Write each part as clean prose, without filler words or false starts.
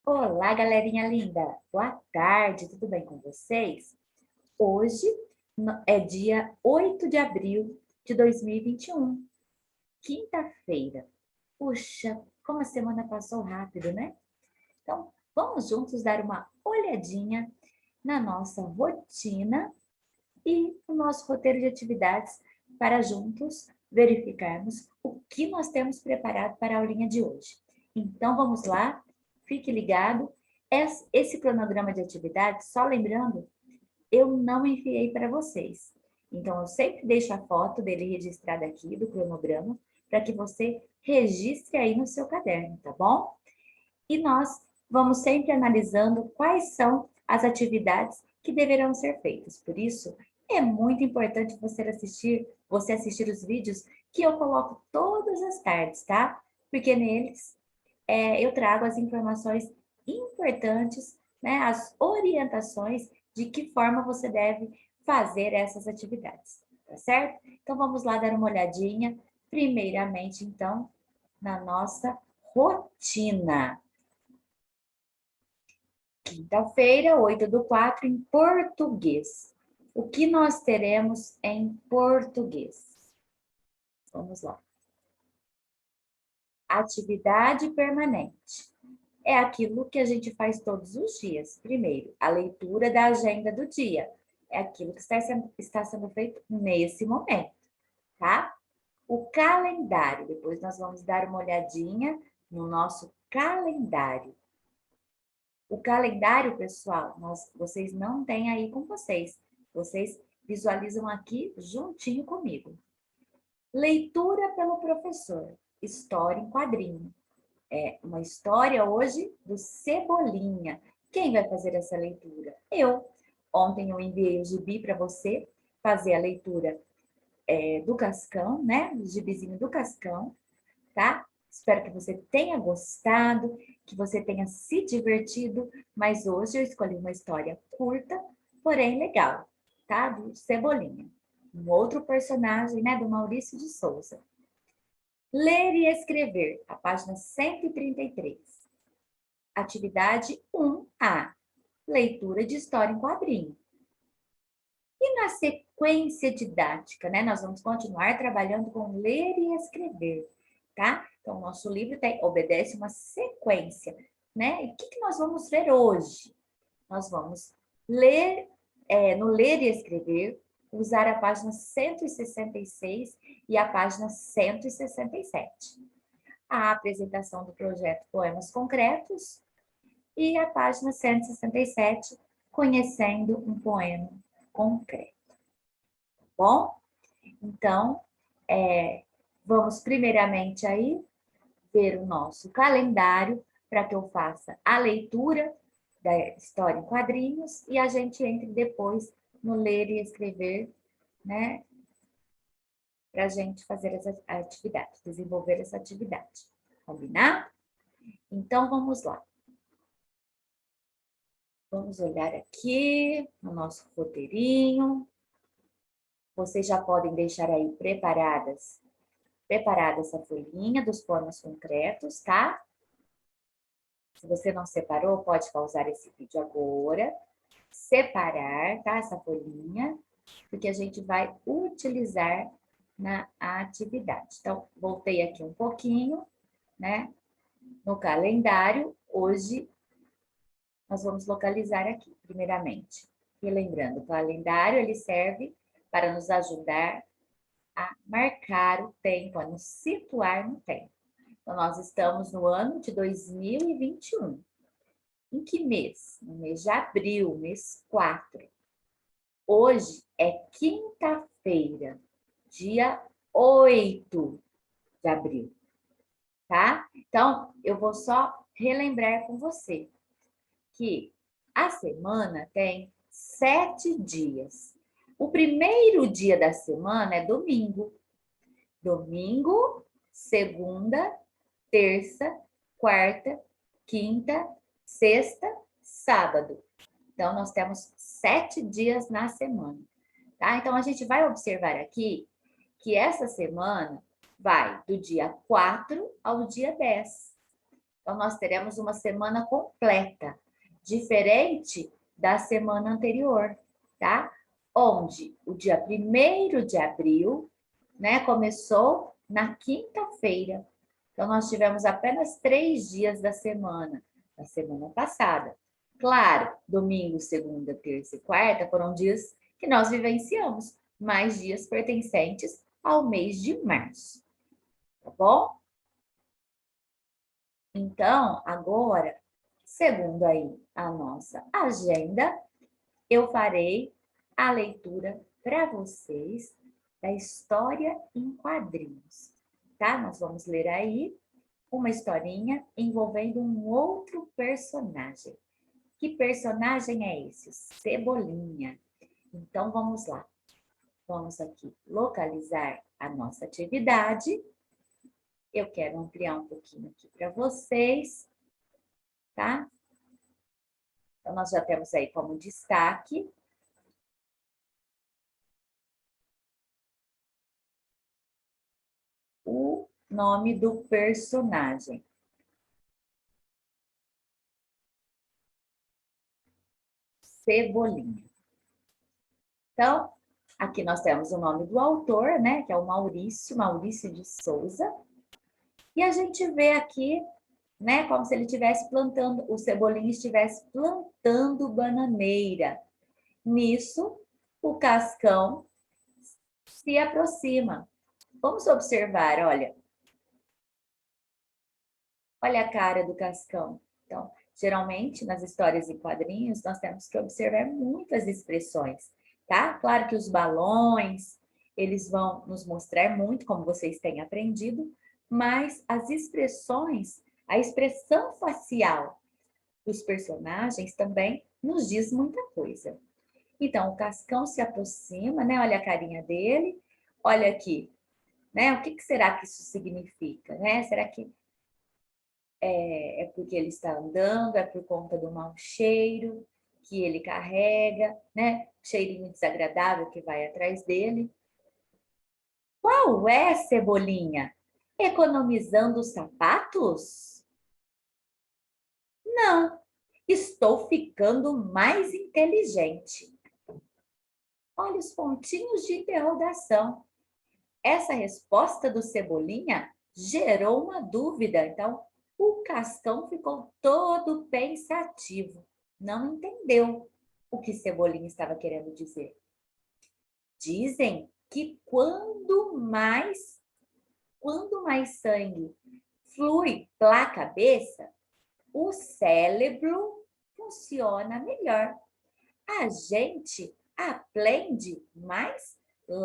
Olá, galerinha linda! Boa tarde, tudo bem com vocês? Hoje é dia 8 de abril de 2021, quinta-feira. Puxa, como a semana passou rápido, né? Então, vamos juntos dar uma olhadinha na nossa rotina e no nosso roteiro de atividades para juntos verificarmos o que nós temos preparado para a aulinha de hoje. Então, vamos lá, fique ligado. Esse cronograma de atividades, só lembrando, eu não enviei para vocês. Então, eu sempre deixo a foto dele registrada aqui, do cronograma, para que você registre aí no seu caderno, tá bom? E nós vamos sempre analisando quais são as atividades que deverão ser feitas. Por isso, é muito importante você assistir os vídeos que eu coloco todas as tardes, tá? Porque neles eu trago as informações importantes, né? As orientações de que forma você deve fazer essas atividades, tá certo? Então, vamos lá dar uma olhadinha, primeiramente, então, na nossa rotina. Quinta-feira, 8/4, em português. O que nós teremos em português? Vamos lá. Atividade permanente. É aquilo que a gente faz todos os dias. Primeiro, a leitura da agenda do dia. É aquilo que está sendo feito nesse momento, tá? O calendário. Depois nós vamos dar uma olhadinha no nosso calendário. O calendário, pessoal, vocês não têm aí com vocês. Vocês visualizam aqui juntinho comigo. Leitura pelo professor. História em quadrinho. É uma história hoje do Cebolinha. Quem vai fazer essa leitura? Eu. Ontem eu enviei o gibi para você fazer a leitura do Cascão, né? O gibizinho do Cascão, tá? Espero que você tenha gostado, que você tenha se divertido, mas hoje eu escolhi uma história curta, porém legal, tá? Do Cebolinha. Um outro personagem, né, do Maurício de Souza. Ler e escrever, a página 133. Atividade 1A. Leitura de história em quadrinho. E na sequência didática, né? Nós vamos continuar trabalhando com ler e escrever, tá? Então, o nosso livro obedece uma sequência, né? E o que nós vamos ver hoje? Nós vamos ler, no ler e escrever, usar a página 166 e a página 167. A apresentação do projeto Poemas Concretos e a página 167, Conhecendo um Poema Concreto. Bom? Então, vamos primeiramente aí ver o nosso calendário para que eu faça a leitura da história em quadrinhos e a gente entre depois no ler e escrever, né? Para a gente fazer essa atividade, desenvolver essa atividade. Combinado? Então, vamos lá. Vamos olhar aqui no nosso roteirinho. Vocês já podem deixar aí preparada essa folhinha dos poemas concretos, tá? Se você não separou, pode pausar esse vídeo agora, separar, tá? Essa folhinha, porque a gente vai utilizar na atividade. Então, voltei aqui um pouquinho, né? No calendário, hoje nós vamos localizar aqui, primeiramente. E lembrando, o calendário, ele serve para nos ajudar a marcar o tempo, a nos situar no tempo. Então, nós estamos no ano de 2021. Em que mês? No mês de abril, mês 4. Hoje é quinta-feira, dia 8 de abril, tá? Então, eu vou só relembrar com você que a semana tem 7 dias. O primeiro dia da semana é domingo. Domingo, segunda, terça, quarta, quinta, sexta, sábado. Então, nós temos 7 dias na semana, tá? Então, a gente vai observar aqui que essa semana vai do dia 4 ao dia 10. Então, nós teremos uma semana completa, diferente da semana anterior, tá? Onde o dia 1º de abril, né, começou na quinta-feira. Então, nós tivemos apenas 3 dias da semana passada. Claro, domingo, segunda, terça e quarta foram dias que nós vivenciamos, mais dias pertencentes ao mês de março, tá bom? Então, agora, segundo aí a nossa agenda, eu farei a leitura para vocês da história em quadrinhos, tá? Nós vamos ler aí uma historinha envolvendo um outro personagem. Que personagem é esse? O Cebolinha. Então, vamos lá. Vamos aqui localizar a nossa atividade. Eu quero ampliar um pouquinho aqui para vocês, tá? Então, nós já temos aí como destaque o nome do personagem. Cebolinha. Então, aqui nós temos o nome do autor, né? Que é o Maurício de Souza. E a gente vê aqui, né? Como se ele estivesse plantando, o Cebolinha estivesse plantando bananeira. Nisso, o Cascão se aproxima. Vamos observar, olha. Olha a cara do Cascão. Então, geralmente, nas histórias em quadrinhos, nós temos que observar muitas expressões, tá? Claro que os balões, eles vão nos mostrar muito, como vocês têm aprendido, mas as expressões, a expressão facial dos personagens também nos diz muita coisa. Então, o Cascão se aproxima, né? Olha a carinha dele, olha aqui, né? O que será que isso significa, né? Será que é porque ele está andando, é por conta do mau cheiro que ele carrega, né? Cheirinho desagradável que vai atrás dele. Qual é, Cebolinha? Economizando os sapatos? Não, estou ficando mais inteligente. Olha os pontinhos de interrogação. Essa resposta do Cebolinha gerou uma dúvida. Então, o Cascão ficou todo pensativo. Não entendeu o que Cebolinha estava querendo dizer. Dizem que quando mais sangue flui pela cabeça, o cérebro funciona melhor. A gente aprende mais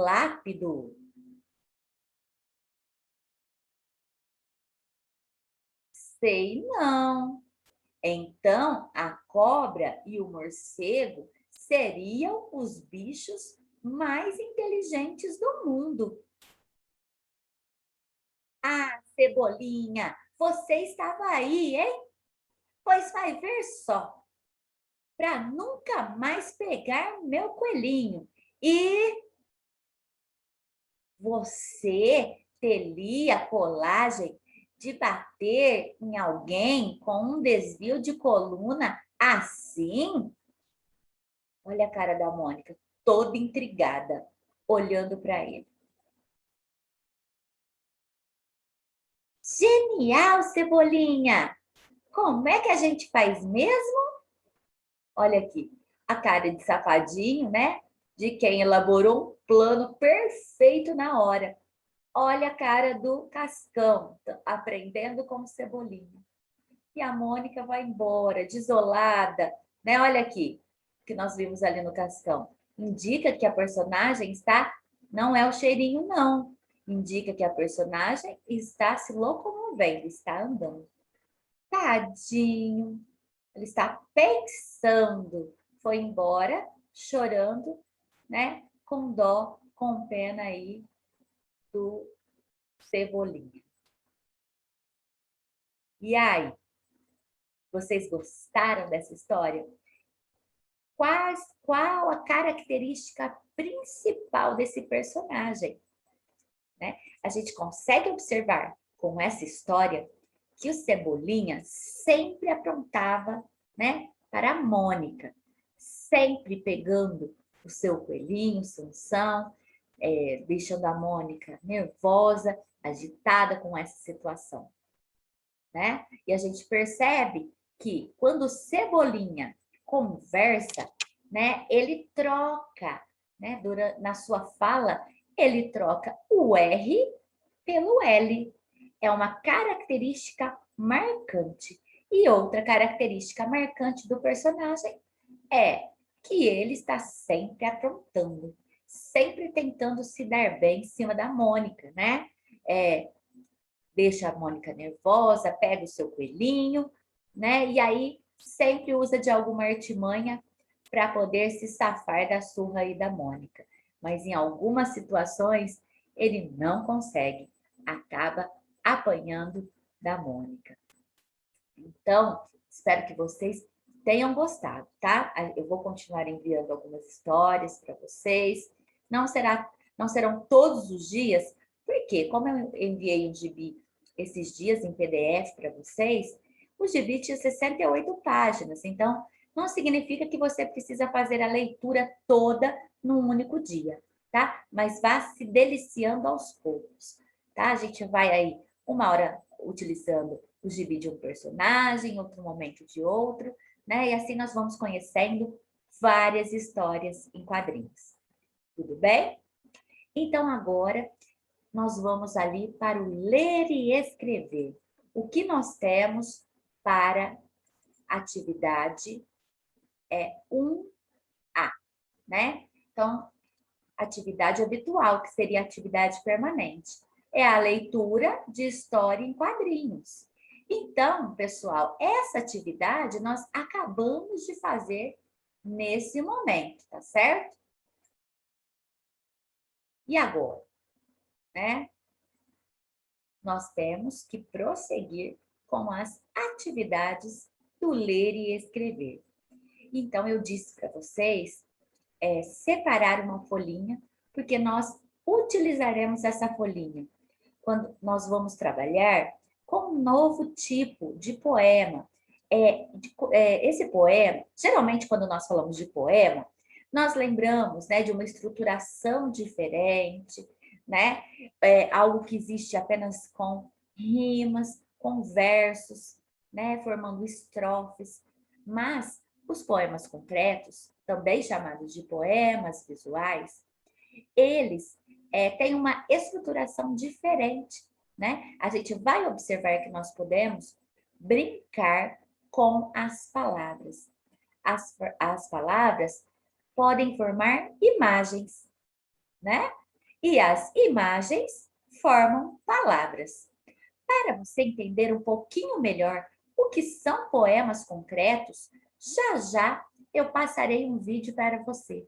rápido. Sei não. Então, a cobra e o morcego seriam os bichos mais inteligentes do mundo. Ah, Cebolinha, você estava aí, hein? Pois vai ver só, para nunca mais pegar meu coelhinho. E você teria coragem de bater em alguém com um desvio de coluna assim? Olha a cara da Mônica, toda intrigada, olhando para ele. Genial, Cebolinha! Como é que a gente faz mesmo? Olha aqui, a cara de safadinho, né? De quem elaborou um plano perfeito na hora. Olha a cara do Cascão, aprendendo com o Cebolinha. E a Mônica vai embora, desolada, né? Olha aqui, o que nós vimos ali no Cascão. Indica que a personagem não é o cheirinho, não. Indica que a personagem está se locomovendo, está andando. Tadinho, ele está pensando. Foi embora, chorando, né? Com dó, com pena aí do Cebolinha. E aí, vocês gostaram dessa história? Qual a característica principal desse personagem? Né? A gente consegue observar com essa história que o Cebolinha sempre aprontava, né, para a Mônica, sempre pegando o seu coelhinho, Sansão, deixando a Mônica nervosa, agitada com essa situação, né? E a gente percebe que quando o Cebolinha conversa, né, ele troca, né, na sua fala, ele troca o R pelo L. É uma característica marcante. E outra característica marcante do personagem é que ele está sempre aprontando, sempre tentando se dar bem em cima da Mônica, né? Deixa a Mônica nervosa, pega o seu coelhinho, né? E aí sempre usa de alguma artimanha para poder se safar da surra aí da Mônica. Mas em algumas situações ele não consegue, acaba apanhando da Mônica. Então, espero que vocês tenham gostado, tá? Eu vou continuar enviando algumas histórias para vocês. Não serão todos os dias, porque como eu enviei o gibi esses dias em PDF para vocês, o gibi tinha 68 páginas, então não significa que você precisa fazer a leitura toda num único dia, tá? Mas vá se deliciando aos poucos, tá? A gente vai aí uma hora utilizando o gibi de um personagem, outro momento de outro, né? E assim nós vamos conhecendo várias histórias em quadrinhos. Tudo bem? Então agora nós vamos ali para o ler e escrever. O que nós temos para atividade é 1A, né? Então, atividade habitual, que seria atividade permanente, é a leitura de história em quadrinhos. Então, pessoal, essa atividade nós acabamos de fazer nesse momento, tá certo? E agora, né? Nós temos que prosseguir com as atividades do ler e escrever. Então, eu disse para vocês separar uma folhinha, porque nós utilizaremos essa folhinha quando nós vamos trabalhar com um novo tipo de poema. Esse poema, geralmente quando nós falamos de poema, nós lembramos, né, de uma estruturação diferente, né? Algo que existe apenas com rimas, com versos, né, formando estrofes. Mas os poemas concretos, também chamados de poemas visuais, eles têm uma estruturação diferente, né? A gente vai observar que nós podemos brincar com as palavras. As palavras podem formar imagens, né? E as imagens formam palavras. Para você entender um pouquinho melhor o que são poemas concretos, já já eu passarei um vídeo para você,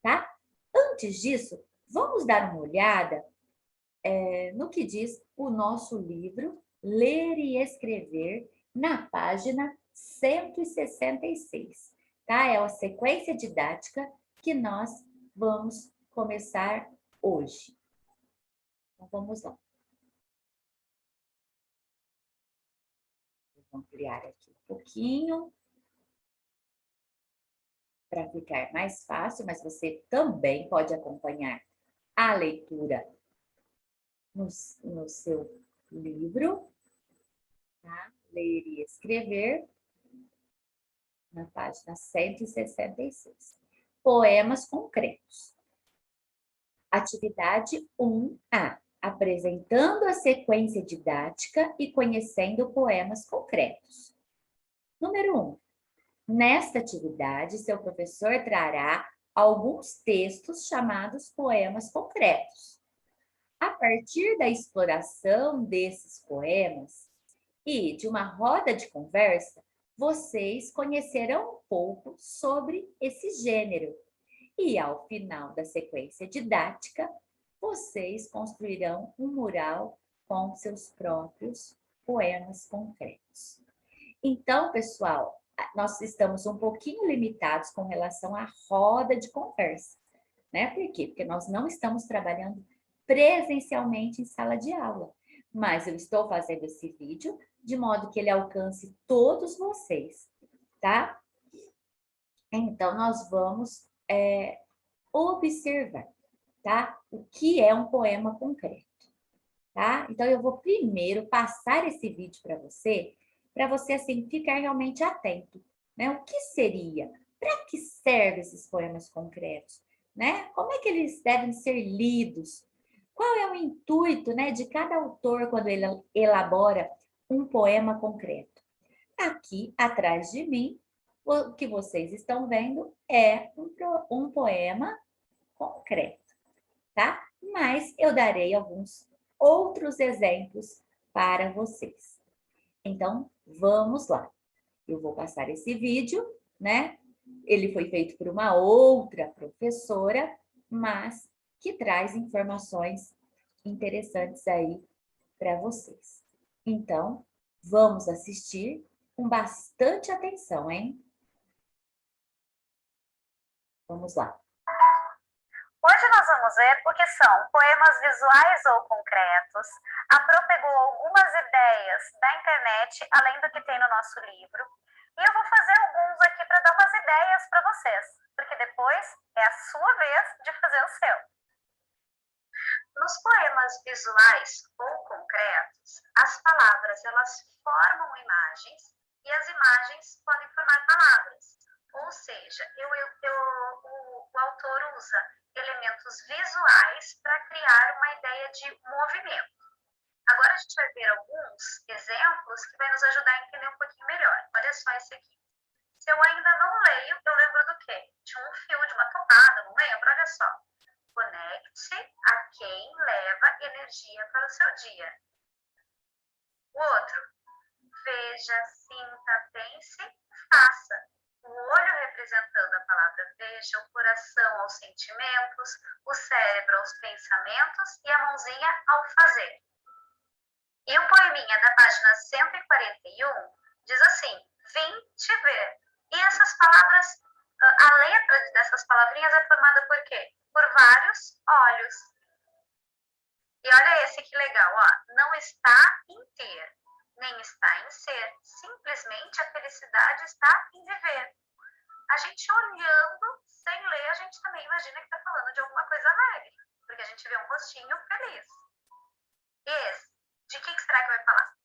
tá? Antes disso, vamos dar uma olhada no que diz o nosso livro Ler e Escrever, na página 166, tá? É a sequência didática que nós vamos começar hoje. Então, vamos lá. Vou ampliar aqui um pouquinho para ficar mais fácil, mas você também pode acompanhar a leitura no seu livro, tá? Ler e Escrever, na página 166. Poemas concretos. Atividade 1A. Apresentando a sequência didática e conhecendo poemas concretos. Número 1. Nesta atividade, seu professor trará alguns textos chamados poemas concretos. A partir da exploração desses poemas e de uma roda de conversa, vocês conhecerão um pouco sobre esse gênero. E ao final da sequência didática, vocês construirão um mural com seus próprios poemas concretos. Então, pessoal, nós estamos um pouquinho limitados com relação à roda de conversa, né? Por quê? Porque nós não estamos trabalhando presencialmente em sala de aula, mas eu estou fazendo esse vídeo de modo que ele alcance todos vocês, tá? Então, nós vamos observar, tá? O que é um poema concreto, tá? Então, eu vou primeiro passar esse vídeo para você, assim, ficar realmente atento, né? O que seria? Para que servem esses poemas concretos, né? Como é que eles devem ser lidos? Qual é o intuito, né, de cada autor quando ele elabora um poema concreto? Aqui, atrás de mim, o que vocês estão vendo é um poema concreto, tá? Mas eu darei alguns outros exemplos para vocês. Então, vamos lá. Eu vou passar esse vídeo, né? Ele foi feito por uma outra professora, mas que traz informações interessantes aí para vocês. Então, vamos assistir com bastante atenção, hein? Vamos lá. Hoje nós vamos ver o que são poemas visuais ou concretos. A Pro pegou algumas ideias da internet, além do que tem no nosso livro. E eu vou fazer alguns aqui para dar umas ideias para vocês, porque depois é a sua vez de fazer o seu. Nos poemas visuais ou concretos, as palavras elas formam imagens e as imagens podem formar palavras. Ou seja, o autor usa elementos visuais para criar uma ideia de movimento. Agora a gente vai ver alguns exemplos que vai nos ajudar a entender um pouquinho melhor. Olha só esse aqui. Se eu ainda não leio, eu lembro do quê? De um fio, de uma tomada, não lembro? Olha só. Conecte a quem leva energia para o seu dia. O outro. Veja, sinta, pense, faça. O olho representando a palavra veja, o coração aos sentimentos, o cérebro aos pensamentos e a mãozinha ao fazer. E o poeminha da página 141 diz assim, vim te ver. E essas palavras, a letra dessas palavrinhas é formada por quê? Por vários olhos. E olha esse que legal, ó. Não está em ter, nem está em ser. Simplesmente a felicidade está em viver. A gente olhando, sem ler, a gente também imagina que está falando de alguma coisa alegre. Porque a gente vê um rostinho feliz. Esse, de que será que vai falar?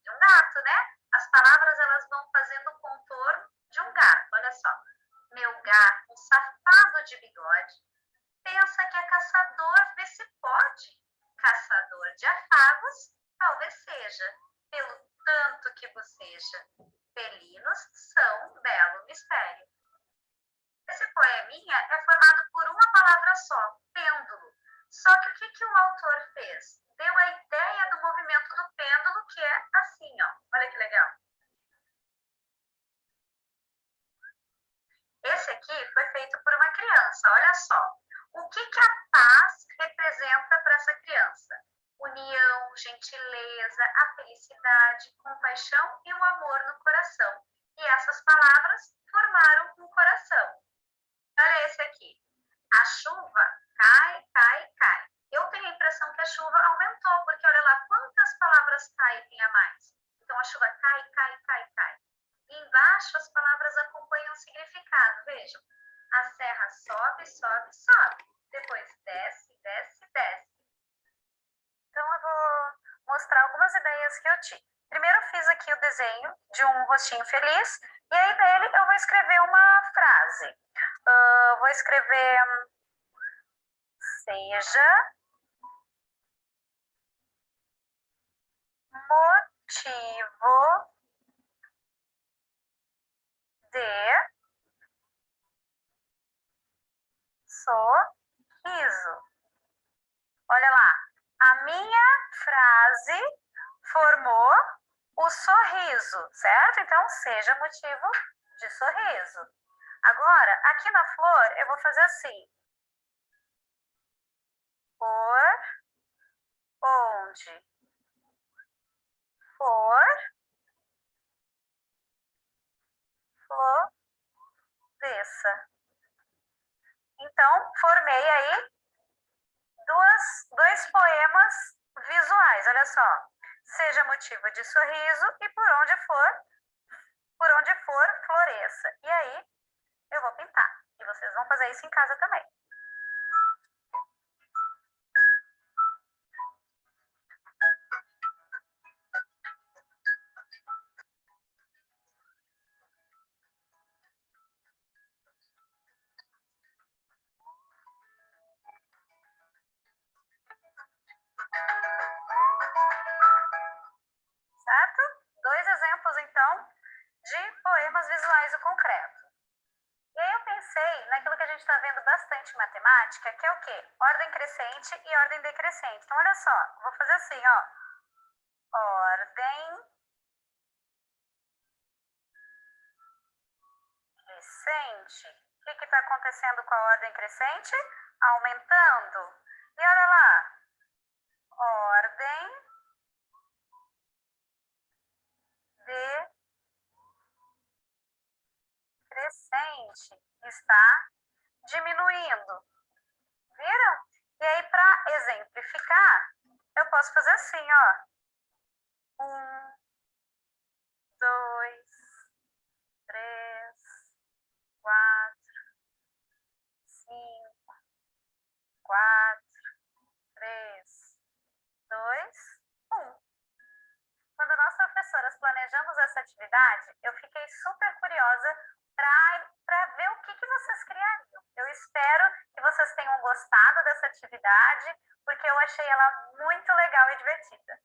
De um gato, né? As palavras, elas vão fazendo o contorno de um gato. Olha só. Meu gato, um safado de bigode, pensa que é caçador, vê se pode. Caçador de afagos, talvez seja, pelo tanto que boceja. Felinos são um belo mistério. Esse poeminha é formado por uma palavra só, pêndulo. Só que o que o autor fez? Deu a ideia do movimento do pêndulo, que é assim, ó. Olha que legal. Esse aqui foi feito por uma criança, olha só. O que a paz representa para essa criança? União, gentileza, a felicidade, compaixão e o amor no coração. E essas palavras formaram um coração. Olha esse aqui. A chuva cai, cai, cai. Eu tenho a impressão que a chuva aumentou, porque olha lá quantas palavras cai tem a mais. Então a chuva cai, cai, cai, cai. E embaixo as palavras acompanham o significado. Vejam, a serra sobe, sobe, sobe. Depois desce, desce, desce. Então eu vou mostrar algumas ideias que eu tive. Primeiro eu fiz aqui o desenho de um rostinho feliz. E aí nele eu vou escrever uma frase. Vou escrever... Seja motivo de sorriso. Olha lá, a minha frase formou o sorriso, certo? Então, seja motivo de sorriso. Agora, aqui na flor, eu vou fazer assim. Por onde for, floresça. Então, formei aí dois poemas visuais, olha só. seja motivo de sorriso e por onde for, floresça. E aí, eu vou pintar. E vocês vão fazer isso em casa também. Certo? Dois exemplos, então, de poemas visuais do concreto. E aí eu pensei naquilo que a gente está vendo bastante em matemática, que é o quê? Ordem crescente e ordem decrescente. Então, olha só, vou fazer assim, ó. Ordem crescente. O que está acontecendo com a ordem crescente? Aumentando. E olha lá, ordem decrescente está diminuindo. Viram? E aí, para exemplificar, eu posso fazer assim, ó. 1, 2, 3, 4, 5, 4, 3, 2, 1. Quando nós, professoras, planejamos essa atividade, eu fiquei super curiosa para ver o que vocês criariam. Eu espero que vocês tenham gostado dessa atividade, porque eu achei ela muito legal e divertida.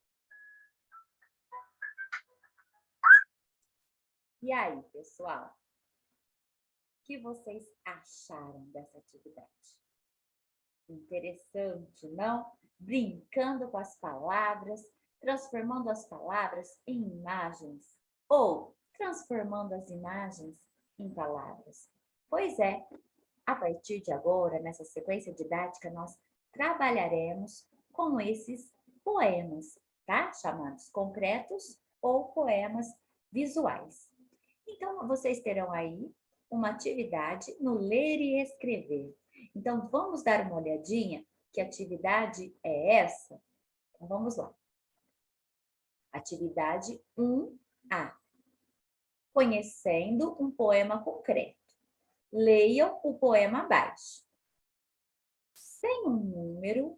E aí, pessoal? O que vocês acharam dessa atividade? Interessante, não? Brincando com as palavras, transformando as palavras em imagens ou transformando as imagens em palavras. Pois é, a partir de agora, nessa sequência didática, nós trabalharemos com esses poemas, tá? Chamados concretos ou poemas visuais. Então, vocês terão aí uma atividade no ler e escrever. Então, vamos dar uma olhadinha que atividade é essa? Então, vamos lá. Atividade 1A. Conhecendo um poema concreto. Leiam o poema abaixo. Sem um número.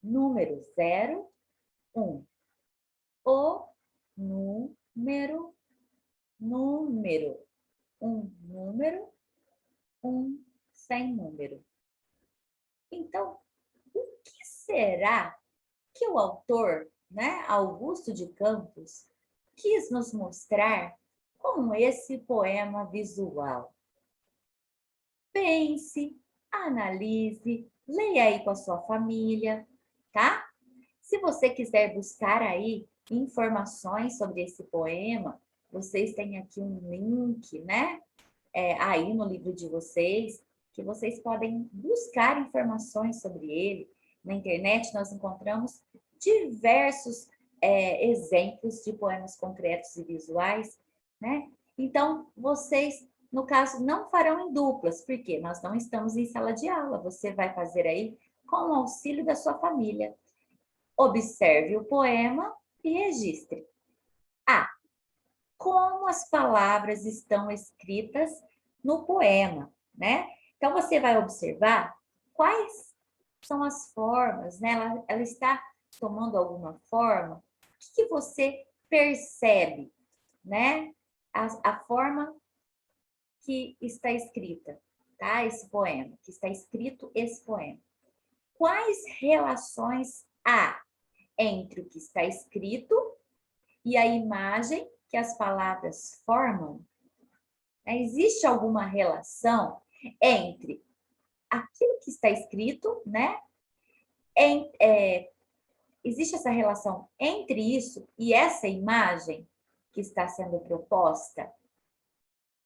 Número 0, 1. O número. Um número. Um sem número. Então, o que será que o autor, né, Augusto de Campos, quis nos mostrar com esse poema visual? Pense, analise, leia aí com a sua família, tá? Se você quiser buscar aí informações sobre esse poema, vocês têm aqui um link, né? Aí no livro de vocês, que vocês podem buscar informações sobre ele. Na internet nós encontramos diversos exemplos de poemas concretos e visuais, né? Então, vocês, no caso, não farão em duplas, porque nós não estamos em sala de aula. Você vai fazer aí com o auxílio da sua família. Observe o poema e registre. A. Como as palavras estão escritas no poema, né? Então, você vai observar quais são as formas, né? Ela está tomando alguma forma. O que você percebe, né? A forma que está escrita, tá? Esse poema, que está escrito esse poema. Quais relações há entre o que está escrito e a imagem que as palavras formam? Existe alguma relação entre aquilo que está escrito, né? Existe essa relação entre isso e essa imagem que está sendo proposta,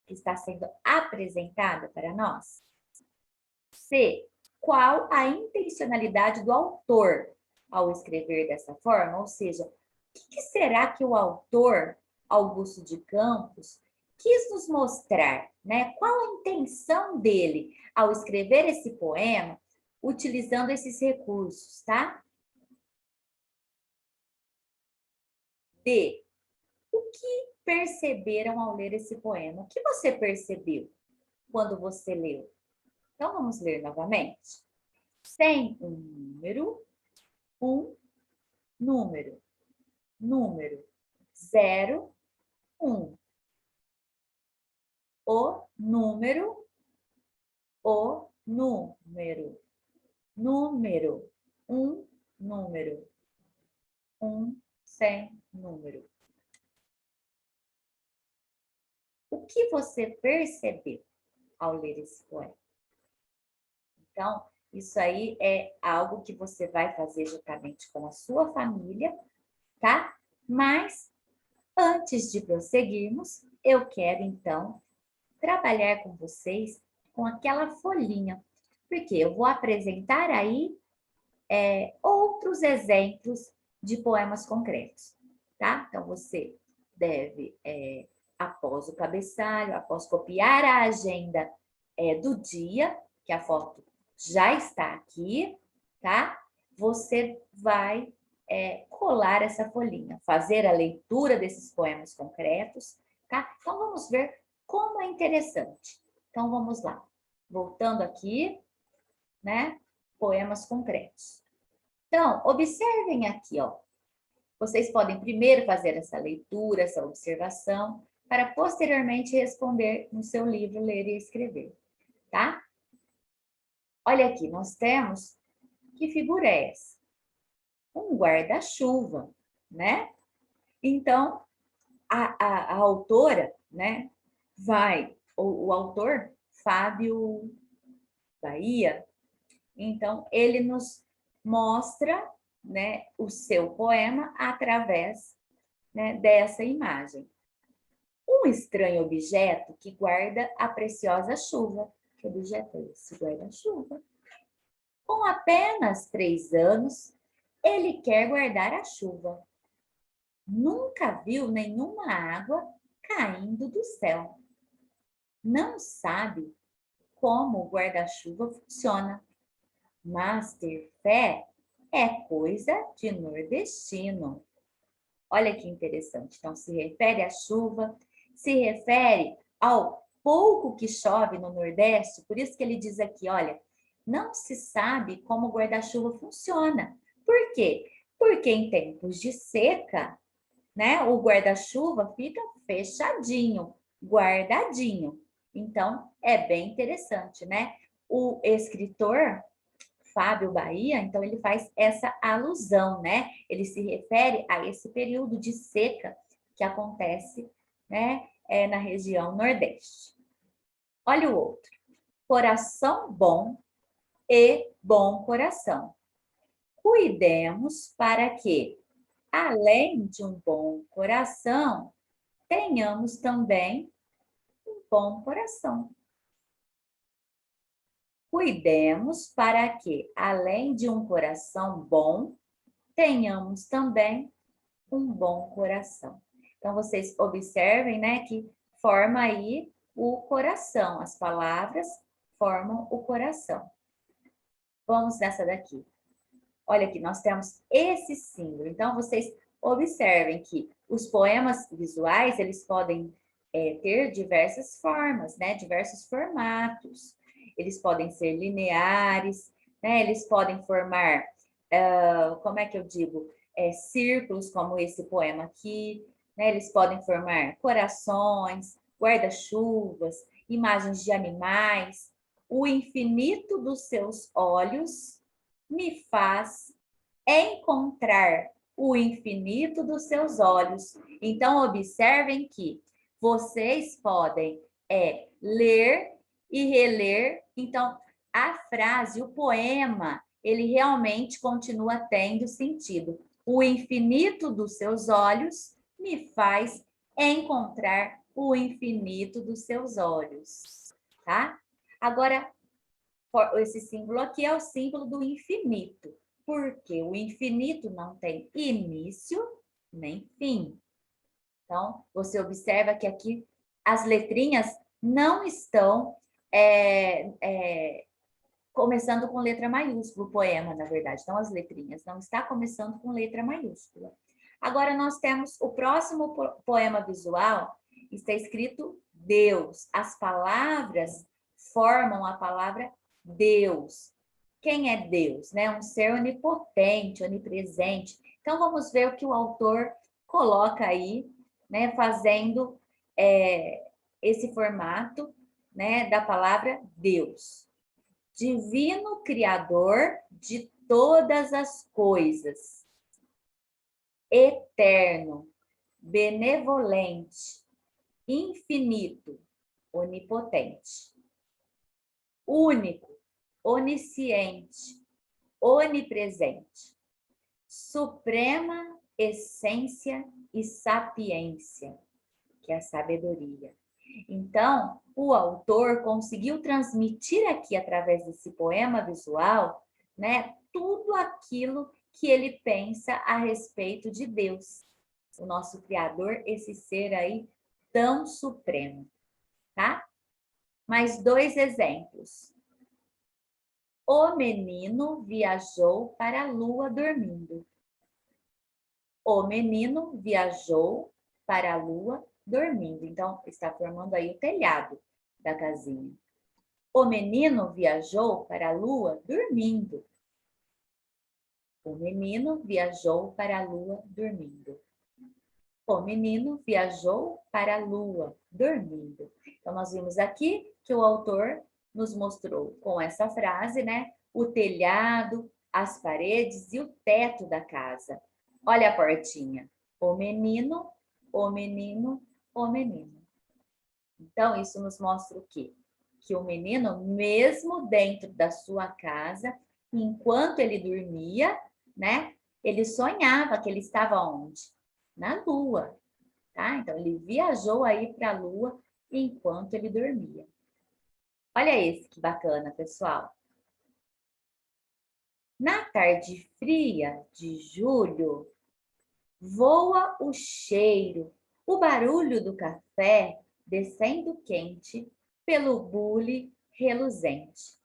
que está sendo apresentada para nós? C. Qual a intencionalidade do autor ao escrever dessa forma? Ou seja, o que será que o autor, Augusto de Campos, quis nos mostrar, né? Qual a intenção dele ao escrever esse poema, utilizando esses recursos, tá? D. O que perceberam ao ler esse poema? O que você percebeu quando você leu? Então, vamos ler novamente. Sem um número, número, 0, 1. O número, número, número, sem número. O que você percebeu ao ler esse poema? Então, isso aí é algo que você vai fazer juntamente com a sua família, tá? Mas, antes de prosseguirmos, eu quero, então, trabalhar com vocês com aquela folhinha, porque eu vou apresentar aí outros exemplos de poemas concretos, tá? Então, você deve, após o cabeçalho, após copiar a agenda do dia, que a foto já está aqui, tá? Você vai colar essa folhinha, fazer a leitura desses poemas concretos, tá? Então, vamos ver como é interessante. Então, vamos lá. Voltando aqui, né? Poemas concretos. Então, observem aqui, ó. Vocês podem primeiro fazer essa leitura, essa observação, para posteriormente responder no seu livro Ler e Escrever, tá? Olha aqui, nós temos, que figura é essa? Um guarda-chuva, né? Então, a autora, né, o autor, Fábio Bahia, então, ele nos mostra, né, o seu poema através, né, dessa imagem. Um estranho objeto que guarda a preciosa chuva. Que objeto é esse? Guarda-chuva. Com apenas 3 anos, ele quer guardar a chuva. Nunca viu nenhuma água caindo do céu. Não sabe como o guarda-chuva funciona, mas ter fé é coisa de nordestino. Olha que interessante. Então, se refere à chuva, se refere ao pouco que chove no Nordeste, por isso que ele diz aqui, olha, não se sabe como o guarda-chuva funciona. Por quê? Porque em tempos de seca, né, o guarda-chuva fica fechadinho, guardadinho. Então, é bem interessante, né? O escritor Fábio Bahia, então ele faz essa alusão, né? Ele se refere a esse período de seca que acontece, né, na região Nordeste. Olha o outro. Coração bom e bom coração. Cuidemos para que, além de um bom coração, tenhamos também um bom coração. Cuidemos para que, além de um coração bom, tenhamos também um bom coração. Então, vocês observem, né, que forma aí o coração. As palavras formam o coração. Vamos nessa daqui. Olha aqui, nós temos esse símbolo. Então, vocês observem que os poemas visuais, eles podem ter diversas formas, né, diversos formatos. Eles podem ser lineares, né, eles podem formar, como é que eu digo? Círculos, como esse poema aqui, né? Eles podem formar corações, guarda-chuvas, imagens de animais. O infinito dos seus olhos me faz encontrar o infinito dos seus olhos. Então, observem que vocês podem ler e reler. Então, a frase, o poema, ele realmente continua tendo sentido. O infinito dos seus olhos me faz encontrar o infinito dos seus olhos, tá? Agora, esse símbolo aqui é o símbolo do infinito, porque o infinito não tem início nem fim. Então, você observa que aqui as letrinhas não estão começando com letra maiúscula, o poema, na verdade. Então, as letrinhas não está começando com letra maiúscula. Agora nós temos o próximo poema visual, está escrito Deus. As palavras formam a palavra Deus. Quem é Deus? Né? Um ser onipotente, onipresente. Então, vamos ver o que o autor coloca aí, né? Fazendo esse formato, né? Da palavra Deus. Divino Criador de todas as coisas. Eterno, benevolente, infinito, onipotente. Único, onisciente, onipresente. Suprema essência e sapiência, que é a sabedoria. Então, o autor conseguiu transmitir aqui, através desse poema visual, né, tudo aquilo que ele pensa a respeito de Deus, o nosso Criador, esse ser aí tão supremo, tá? Mais 2 exemplos. O menino viajou para a lua dormindo. O menino viajou para a lua dormindo. Então, está formando aí o telhado da casinha. O menino viajou para a lua dormindo. O menino viajou para a lua dormindo. O menino viajou para a lua dormindo. Então, nós vimos aqui que o autor nos mostrou com essa frase, né? O telhado, as paredes e o teto da casa. Olha a portinha. O menino, o menino, o menino. Então, isso nos mostra o quê? Que o menino, mesmo dentro da sua casa, enquanto ele dormia, né? Ele sonhava que ele estava onde? Na lua, tá? Então, ele viajou aí para a lua enquanto ele dormia. Olha esse que bacana, pessoal. Na tarde fria de julho, voa o cheiro, o barulho do café descendo quente pelo bule reluzente.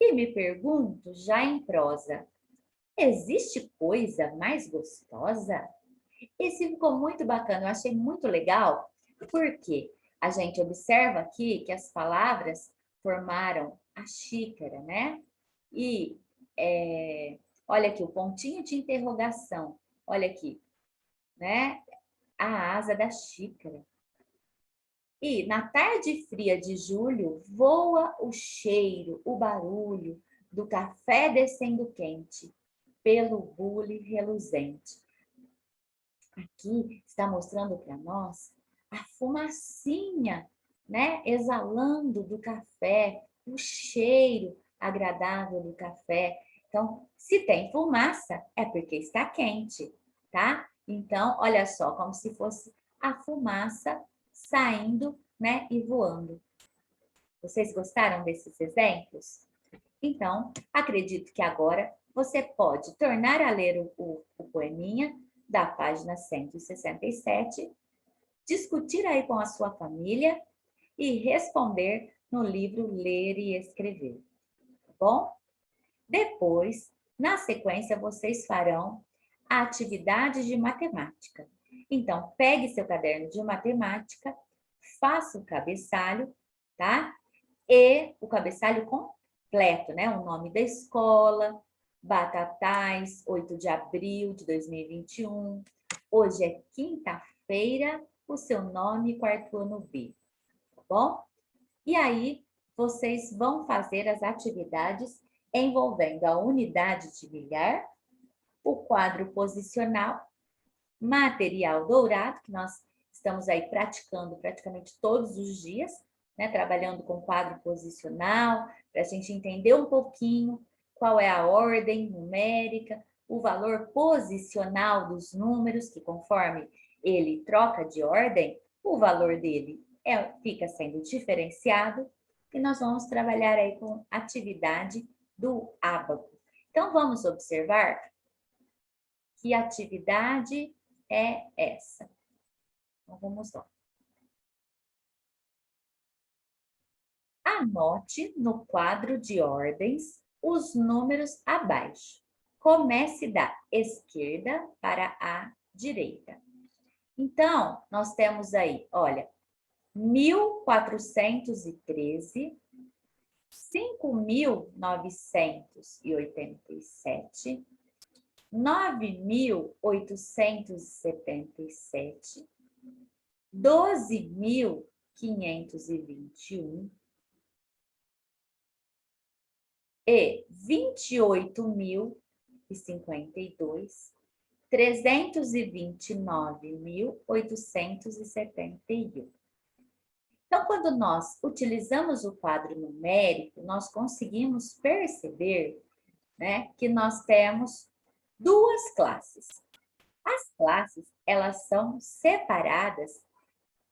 E me pergunto, já em prosa, existe coisa mais gostosa? Esse ficou muito bacana, eu achei muito legal, porque a gente observa aqui que as palavras formaram a xícara, né? E olha aqui o pontinho de interrogação, olha aqui, né? A asa da xícara. E na tarde fria de julho, voa o cheiro, o barulho do café descendo quente pelo bule reluzente. Aqui está mostrando para nós a fumacinha, né, exalando do café, o cheiro agradável do café. Então, se tem fumaça, é porque está quente, tá? Então, olha só, como se fosse a fumaça saindo, né, e voando. Vocês gostaram desses exemplos? Então, acredito que agora você pode tornar a ler o poeminha da página 167, discutir aí com a sua família e responder no livro Ler e Escrever, tá bom? Depois, na sequência, vocês farão a atividade de matemática. Então, pegue seu caderno de matemática, faça o cabeçalho, tá? E o cabeçalho completo, né? O nome da escola, Batatais, 8 de abril de 2021. Hoje é quinta-feira, o seu nome, quarto ano B, tá bom? E aí, vocês vão fazer as atividades envolvendo a unidade de bilhar, o quadro posicional, material dourado, que nós estamos aí praticando praticamente todos os dias, né? Trabalhando com quadro posicional, para a gente entender um pouquinho qual é a ordem numérica, o valor posicional dos números, que conforme ele troca de ordem, o valor dele fica sendo diferenciado, e nós vamos trabalhar aí com atividade do ábaco. Então, vamos observar que atividade é essa. Então, vamos lá. Anote no quadro de ordens os números abaixo. Comece da esquerda para a direita. Então, nós temos aí, olha, 1.413, 5.987, 9.877, 12.521 e 28.052, 329.871. Então, quando nós utilizamos o quadro numérico, nós conseguimos perceber, né, que nós temos duas classes. As classes, elas são separadas,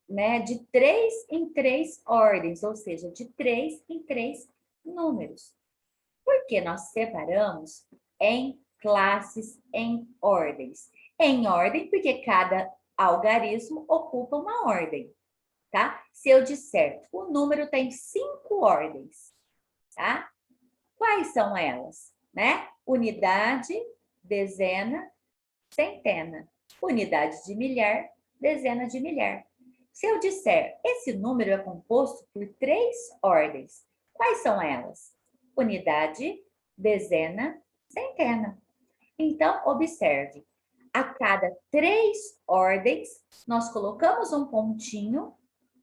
né, de 3 em 3 ordens, ou seja, de 3 em 3 números. Por que nós separamos em classes, em ordens? Em ordem, porque cada algarismo ocupa uma ordem, tá? Se eu disser, o número tem 5 ordens, tá? Quais são elas, né? Unidade, dezena, centena. Unidade de milhar, dezena de milhar. Se eu disser, esse número é composto por 3 ordens, quais são elas? Unidade, dezena, centena. Então, observe, a cada 3 ordens, nós colocamos um pontinho,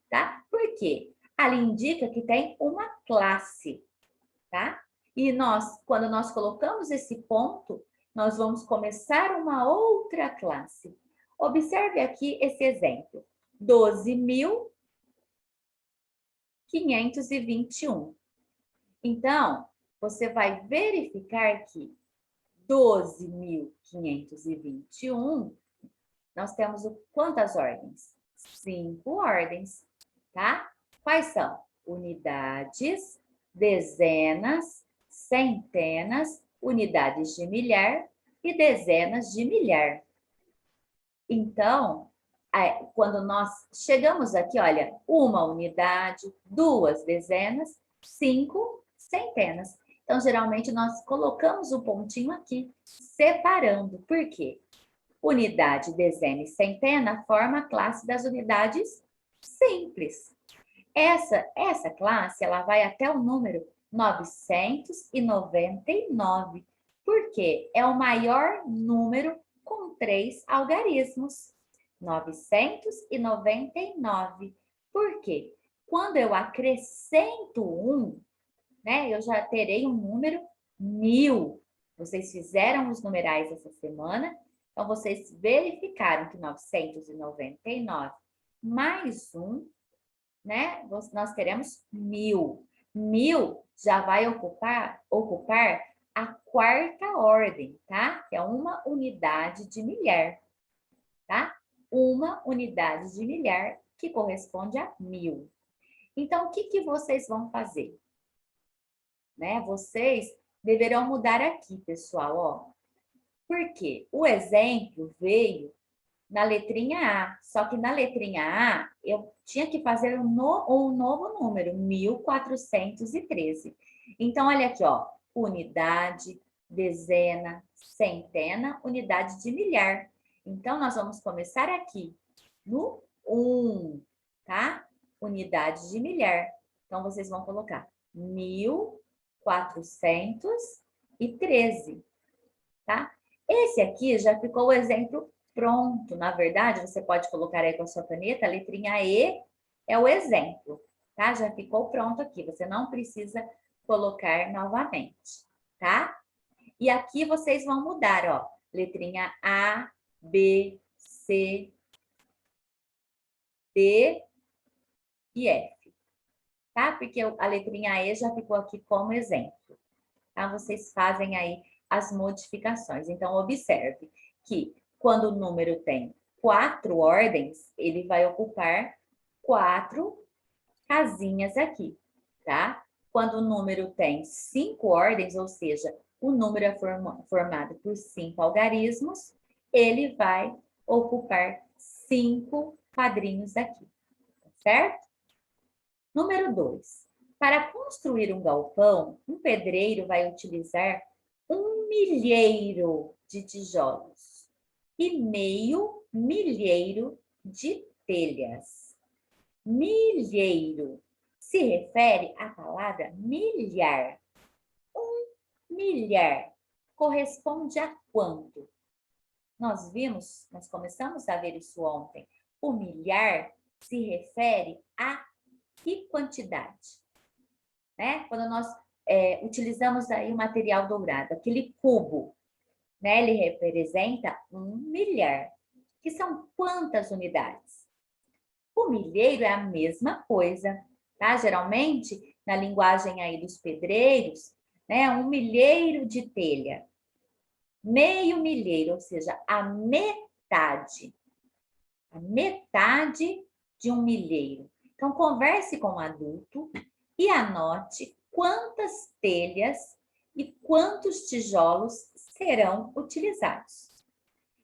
tá? Por quê? Ali indica que tem uma classe, tá? E quando nós colocamos esse ponto, nós vamos começar uma outra classe. Observe aqui esse exemplo. 12.521. Então, você vai verificar que 12.521, nós temos quantas ordens? 5 ordens, tá? Quais são? Unidades, dezenas, centenas, unidades de milhar e dezenas de milhar. Então, quando nós chegamos aqui, olha, 1 unidade, 2 dezenas, 5 centenas. Então, geralmente, nós colocamos o pontinho aqui, separando. Por quê? Unidade, dezena e centena forma a classe das unidades simples. Essa classe, ela vai até o número 999, porque é o maior número com 3 algarismos. 999. Por quê? Quando eu acrescento 1, né, eu já terei um número 1000. Vocês fizeram os numerais essa semana, então vocês verificaram que 999 mais 1, né, nós teremos 1000. 1000 já vai ocupar a quarta ordem, tá? Que é uma unidade de milhar, tá? Uma unidade de milhar que corresponde a 1000. Então, o que vocês vão fazer? Né? Vocês deverão mudar aqui, pessoal, ó. Porque o exemplo veio na letrinha A, só que na letrinha A eu tinha que fazer um novo número, 1413. Então, olha aqui, ó, unidade, dezena, centena, unidade de milhar. Então, nós vamos começar aqui no 1, tá? Unidade de milhar. Então, vocês vão colocar 1413, tá? Esse aqui já ficou o exemplo pronto. Na verdade, você pode colocar aí com a sua caneta, a letrinha E é o exemplo, tá? Já ficou pronto aqui, você não precisa colocar novamente, tá? E aqui vocês vão mudar, ó, letrinha A, B, C, D e F, tá? Porque a letrinha E já ficou aqui como exemplo, tá? Vocês fazem aí as modificações. Então, observe que quando o número tem 4 ordens, ele vai ocupar 4 casinhas aqui, tá? Quando o número tem 5 ordens, ou seja, o número é formado por 5 algarismos, ele vai ocupar 5 quadrinhos aqui, certo? Número 2. Para construir um galpão, um pedreiro vai utilizar 1 milheiro de tijolos. e meio milheiro de telhas. Milheiro se refere à palavra milhar. Um milhar corresponde a quanto? Nós começamos a ver isso ontem. O milhar se refere a que quantidade? Né? Quando nós utilizamos aí o material dourado, aquele cubo, né? Ele representa 1 milhar, que são quantas unidades? O milheiro é a mesma coisa, tá? Geralmente, na linguagem aí dos pedreiros, né? 1 milheiro de telha. Meio milheiro, ou seja, a metade. A metade de 1 milheiro. Então, converse com o adulto e anote quantas telhas e quantos tijolos serão utilizados.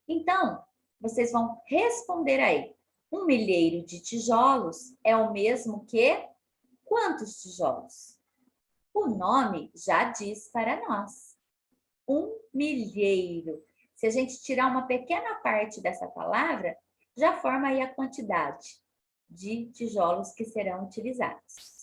Então, vocês vão responder aí. 1 milheiro de tijolos é o mesmo que quantos tijolos? O nome já diz para nós. 1 milheiro. Se a gente tirar uma pequena parte dessa palavra, já forma aí a quantidade de tijolos que serão utilizados.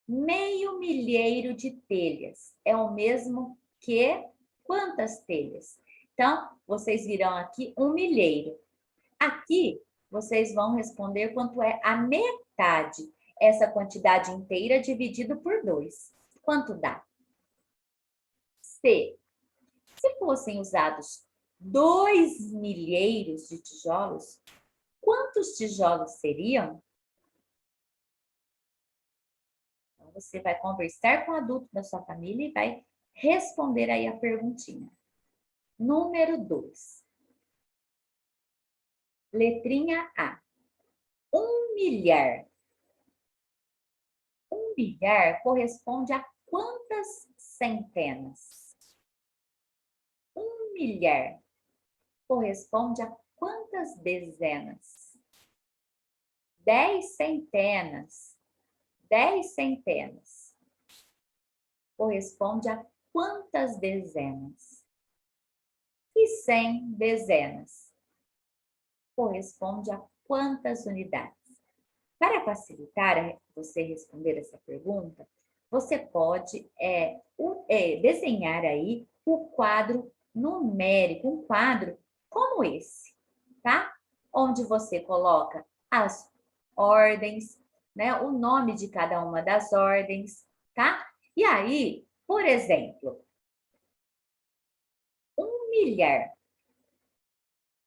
Meio milheiro de telhas é o mesmo que quantas telhas? Então, vocês virão aqui 1 milheiro. Aqui, vocês vão responder quanto é a metade. Essa quantidade inteira dividido por 2. Quanto dá? Se fossem usados 2 milheiros de tijolos, quantos tijolos seriam? Então, você vai conversar com o adulto da sua família e vai responder aí a perguntinha. Número 2. Letrinha A. 1 milhar. 1 milhar corresponde a quantas centenas? 1 milhar corresponde a quantas dezenas? 10 centenas. 10 centenas corresponde a quantas dezenas? E 100 dezenas corresponde a quantas unidades? Para facilitar você responder essa pergunta, você pode desenhar aí o quadro numérico, um quadro como esse, tá? Onde você coloca as ordens, né? O nome de cada uma das ordens, tá? E aí, por exemplo, 1 milhar,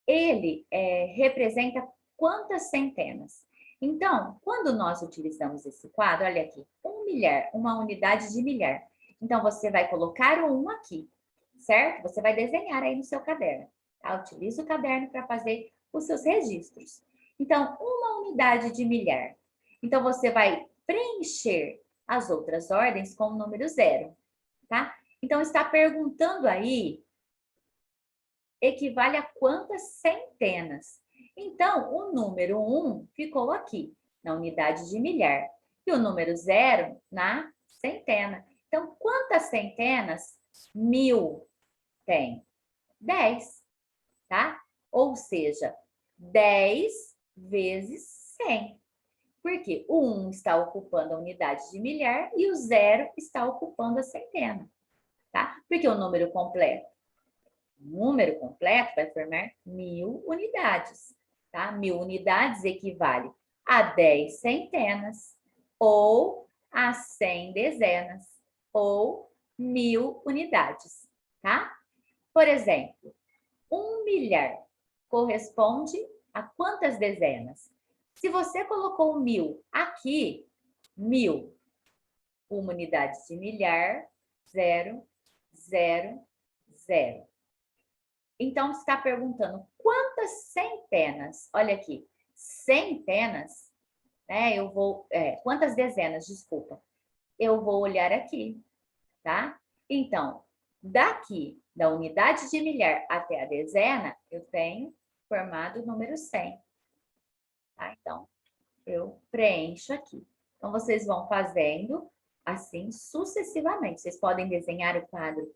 ele representa quantas centenas? Então, quando nós utilizamos esse quadro, olha aqui, 1 milhar, uma unidade de milhar. Então, você vai colocar o 1 aqui, certo? Você vai desenhar aí no seu caderno, tá? Utilize o caderno para fazer os seus registros. Então, uma unidade de milhar. Então, você vai preencher as outras ordens com o número 0, tá? Então, está perguntando aí, equivale a quantas centenas? Então, o número 1 ficou aqui, na unidade de milhar. E o número 0 na centena. Então, quantas centenas 1000 tem? 10, tá? Ou seja, 10 vezes 100. Porque o 1 está ocupando a unidade de milhar e o 0 está ocupando a centena, tá? Porque o número completo vai formar 1000 unidades, tá? 1000 unidades equivale a 10 centenas, ou a 100 dezenas, ou 1000 unidades, tá? Por exemplo, 1 milhar corresponde a quantas dezenas? Se você colocou 1000 aqui, 1000, uma unidade de milhar, 0, 0, 0. Então, você está perguntando quantas centenas? Olha aqui, centenas, né? Quantas dezenas, desculpa. Eu vou olhar aqui, tá? Então, daqui, da unidade de milhar até a dezena, eu tenho formado o número 100. Tá? Então, eu preencho aqui. Então, vocês vão fazendo assim sucessivamente. Vocês podem desenhar o quadro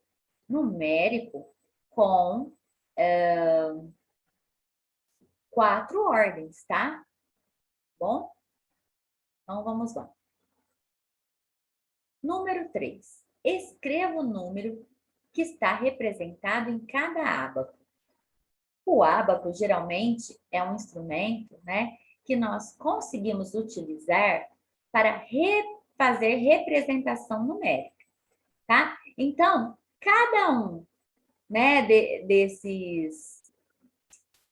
numérico com 4 ordens, tá? Bom? Então, vamos lá. Número 3. Escreva o número que está representado em cada ábaco. O ábaco, geralmente, é um instrumento, né, que nós conseguimos utilizar para fazer representação numérica, tá? Então, cada um, né,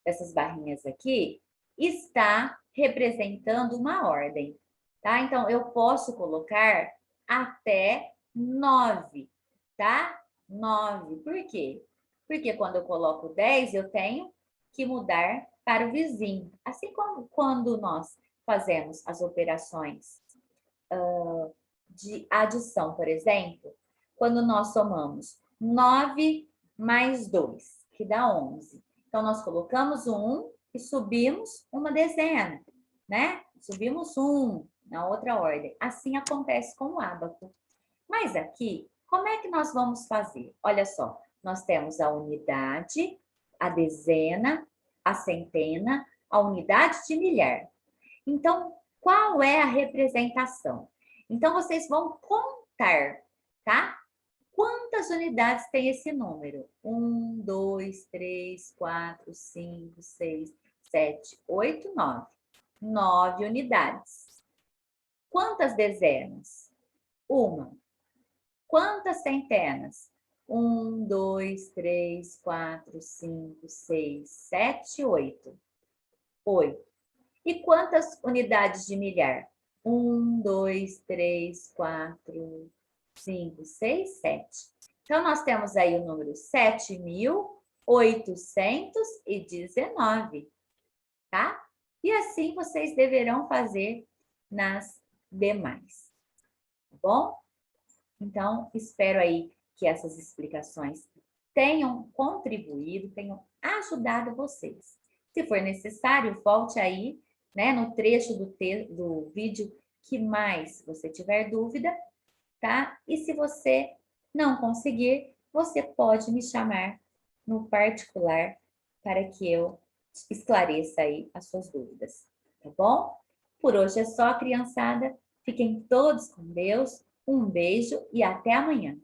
dessas barrinhas aqui está representando uma ordem, tá? Então, eu posso colocar até 9, tá? 9. Por quê? Porque quando eu coloco 10, eu tenho que mudar para o vizinho. Assim como quando nós fazemos as operações de adição, por exemplo, quando nós somamos 9 mais 2, que dá 11. Então, nós colocamos o 1 e subimos uma dezena, né? Subimos 1 na outra ordem. Assim acontece com o ábaco. Mas aqui, como é que nós vamos fazer? Olha só, nós temos a unidade, a dezena, a centena, a unidade de milhar. Então, qual é a representação? Então, vocês vão contar, tá? Quantas unidades tem esse número? 1, 2, 3, 4, 5, 6, 7, 8, 9. 9 unidades. Quantas dezenas? Uma. Quantas centenas? 1, 2, 3, 4, 5, 6, 7, 8. 8. E quantas unidades de milhar? 1, 2, 3, 4, 5, 6, 7. Então, nós temos aí o número 7.819, tá? E assim vocês deverão fazer nas demais, tá bom? Então, espero aí que essas explicações tenham contribuído, tenham ajudado vocês. Se for necessário, volte aí, né, no trecho do vídeo que mais você tiver dúvida, tá? E se você não conseguir, você pode me chamar no particular para que eu esclareça aí as suas dúvidas, tá bom? Por hoje é só, criançada. Fiquem todos com Deus. Um beijo e até amanhã.